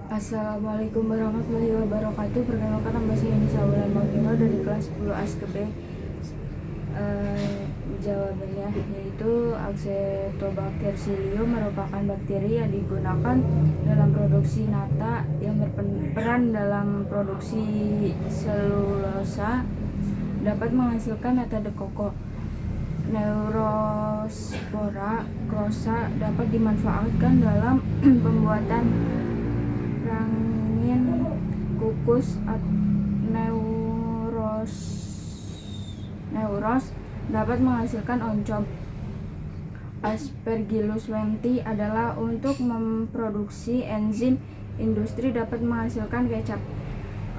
Assalamualaikum warahmatullahi wabarakatuh. Perkenalkan, nama saya Nisa Wulan Maulino dari kelas 10 ASKB. Jawabannya yaitu Acetobacter psyllium merupakan bakteri yang digunakan dalam produksi nata yang berperan dalam produksi selulosa, dapat menghasilkan nata de coco. Neurospora crassa dapat dimanfaatkan dalam pembuatan rangin kukus. Neuros dapat menghasilkan oncom. Aspergillus wenti adalah untuk memproduksi enzim industri, dapat menghasilkan kecap.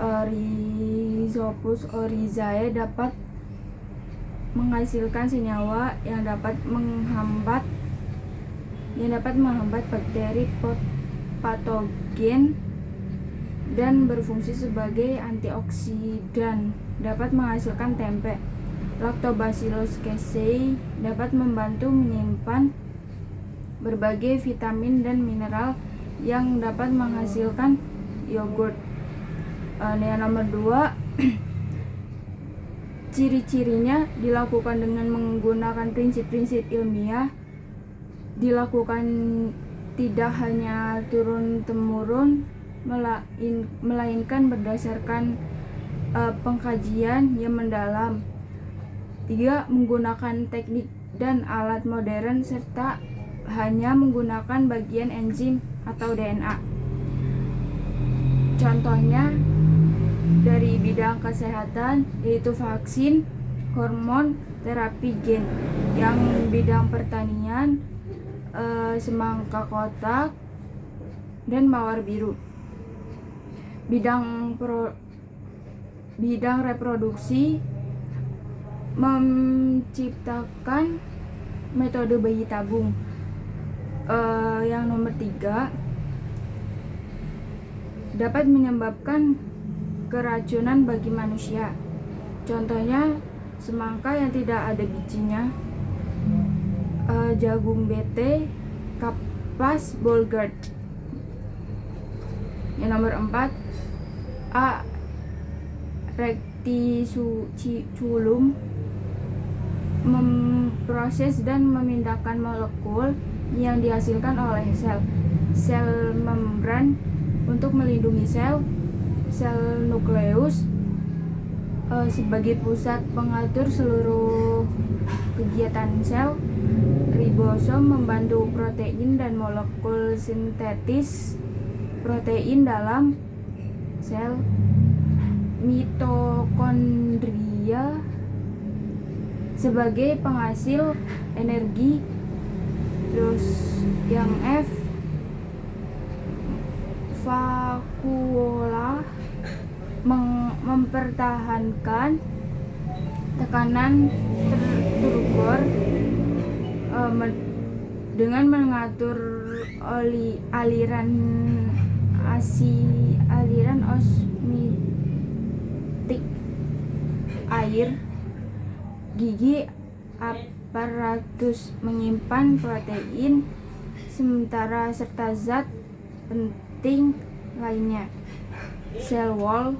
Rhizopus oryzae dapat menghasilkan senyawa yang dapat menghambat bakteri patogen dan berfungsi sebagai antioksidan, dapat menghasilkan tempe. Lactobacillus casei dapat membantu menyimpan berbagai vitamin dan mineral yang dapat menghasilkan yogurt. Yang nomor 2, ciri-cirinya dilakukan dengan menggunakan prinsip-prinsip ilmiah, dilakukan tidak hanya turun-temurun, melainkan berdasarkan pengkajian yang mendalam. 3, menggunakan teknik dan alat modern serta hanya menggunakan bagian enzim atau DNA. Contohnya dari bidang kesehatan yaitu vaksin, hormon, terapi gen. Yang bidang pertanian semangka kotak dan mawar biru. Bidang reproduksi menciptakan metode bayi tabung. Yang nomor 3, dapat menyebabkan keracunan bagi manusia. Contohnya semangka yang tidak ada bijinya, jagung bete, kapas bolgard. Yang nomor 4, A. Recticulum memproses dan memindahkan molekul yang dihasilkan oleh sel membran untuk melindungi sel nukleus sebagai pusat pengatur seluruh kegiatan sel. Ribosom membantu protein dan molekul sintetis protein dalam sel. Mitokondria sebagai penghasil energi. Terus yang F, vakuola mempertahankan tekanan turgor dengan mengatur aliran osmotik air. Gigi aparatus menyimpan protein sementara serta zat penting lainnya. Cell wall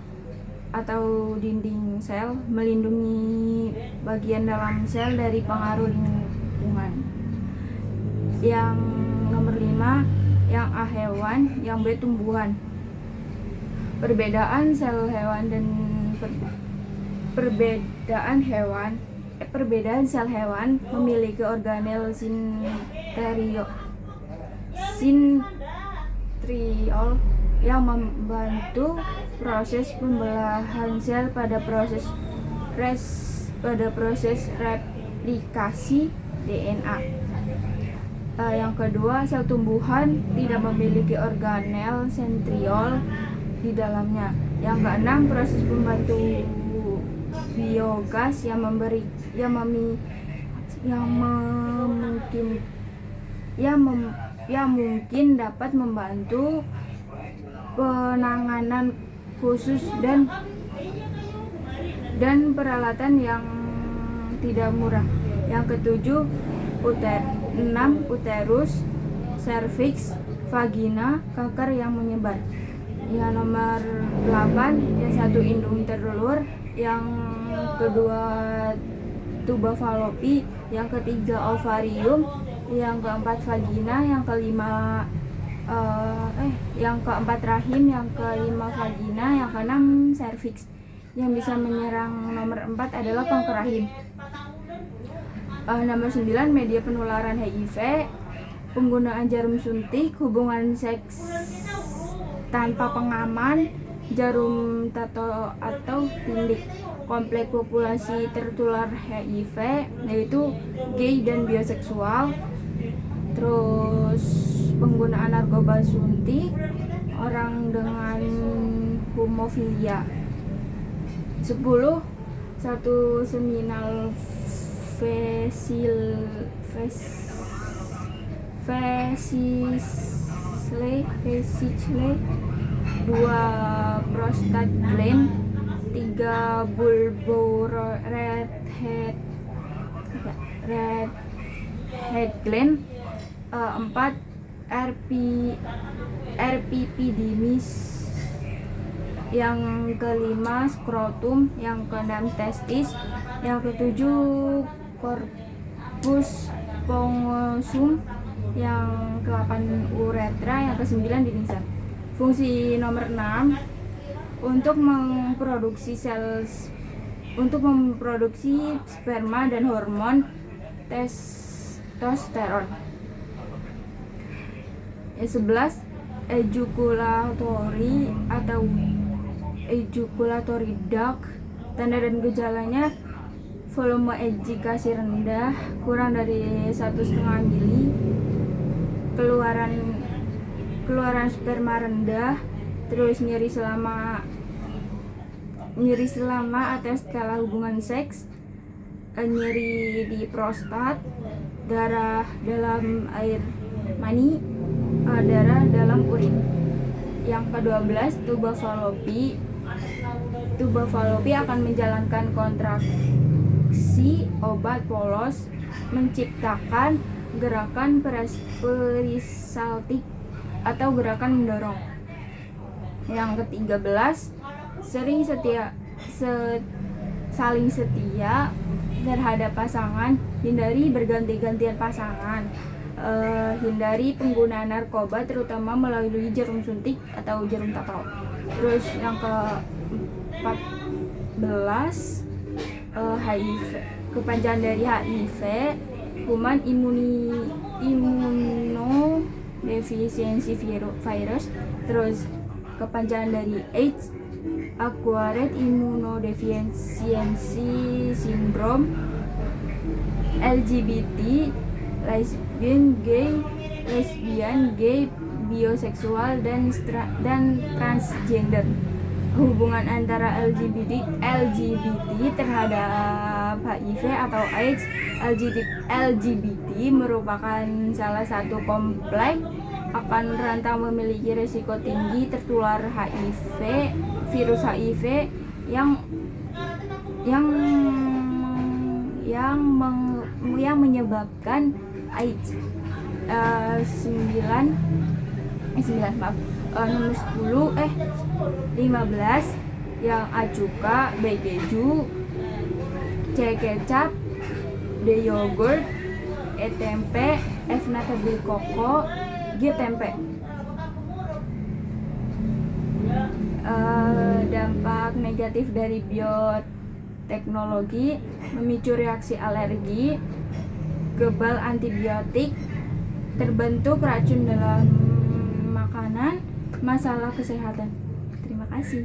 atau dinding sel melindungi bagian dalam sel dari pengaruh lingkungan. Yang nomor 5, yang A hewan, yang B tumbuhan. Perbedaan sel hewan dan perbedaan sel hewan memiliki organel sintriol yang membantu proses pembelahan sel pada proses replikasi DNA. Yang kedua, sel tumbuhan tidak memiliki organel sentriol di dalamnya. Yang keenam, proses pembantu biogas yang mungkin dapat membantu penanganan khusus dan peralatan yang tidak murah. Yang ketujuh, 6, uterus, serviks, vagina, kanker yang menyebar. Yang nomor 8, yang satu indung telur, yang kedua tuba falopi, yang ketiga ovarium, yang keempat vagina, yang kelima yang keempat rahim, yang kelima vagina, yang keenam serviks. Yang bisa menyerang nomor 4 adalah kanker rahim. Nomor 9, media penularan HIV, penggunaan jarum suntik, hubungan seks tanpa pengaman, jarum tato atau tindik. Kompleks populasi tertular HIV yaitu gay dan bioseksual. Terus penggunaan narkoba suntik, orang dengan homofilia. 10, satu seminal vesicle, 2 prostat gland, 3 bulbo redhead gland, 4 epipidimis, yang kelima skrotum, yang keenam testis, yang ketujuh corpus spongiosum, yang ke-8 uretra, yang ke-9 dinding sel. Fungsi nomor 6, untuk memproduksi sperma dan hormon testosteron. 11, ejakulatory atau ejaculatory duct. Tanda dan gejalanya volume ejikasi rendah, kurang dari 1,5 mili, keluaran sperma rendah, terus nyeri selama atau setelah hubungan seks, nyeri di prostat, darah dalam air mani, darah dalam urin. Yang ke-12, tuba falopi akan menjalankan kontraksi obat polos, menciptakan gerakan peristaltik atau gerakan mendorong. Yang ke-13, saling setia terhadap pasangan, hindari berganti-gantian pasangan, hindari penggunaan narkoba terutama melalui jarum suntik atau jarum tato. Terus yang ke-14, HIV, kepanjangan dari HIV, human immunodeficiency virus. Terus kepanjangan dari AIDS, acquired immunodeficiency syndrome. LGBT, lesbian, gay, bioseksual dan transgender. Hubungan antara LGBT terhadap HIV atau AIDS. LGBT merupakan salah satu kompleks akan rentang memiliki risiko tinggi tertular virus HIV yang menyebabkan AIDS. 15, yang A cuka, B keju, C kecap, D yogurt, E tempe, F nata koko, G tempe. Dampak negatif dari bioteknologi, memicu reaksi alergi, kebal antibiotik, terbentuk racun dalam makanan, masalah kesehatan. Terima kasih.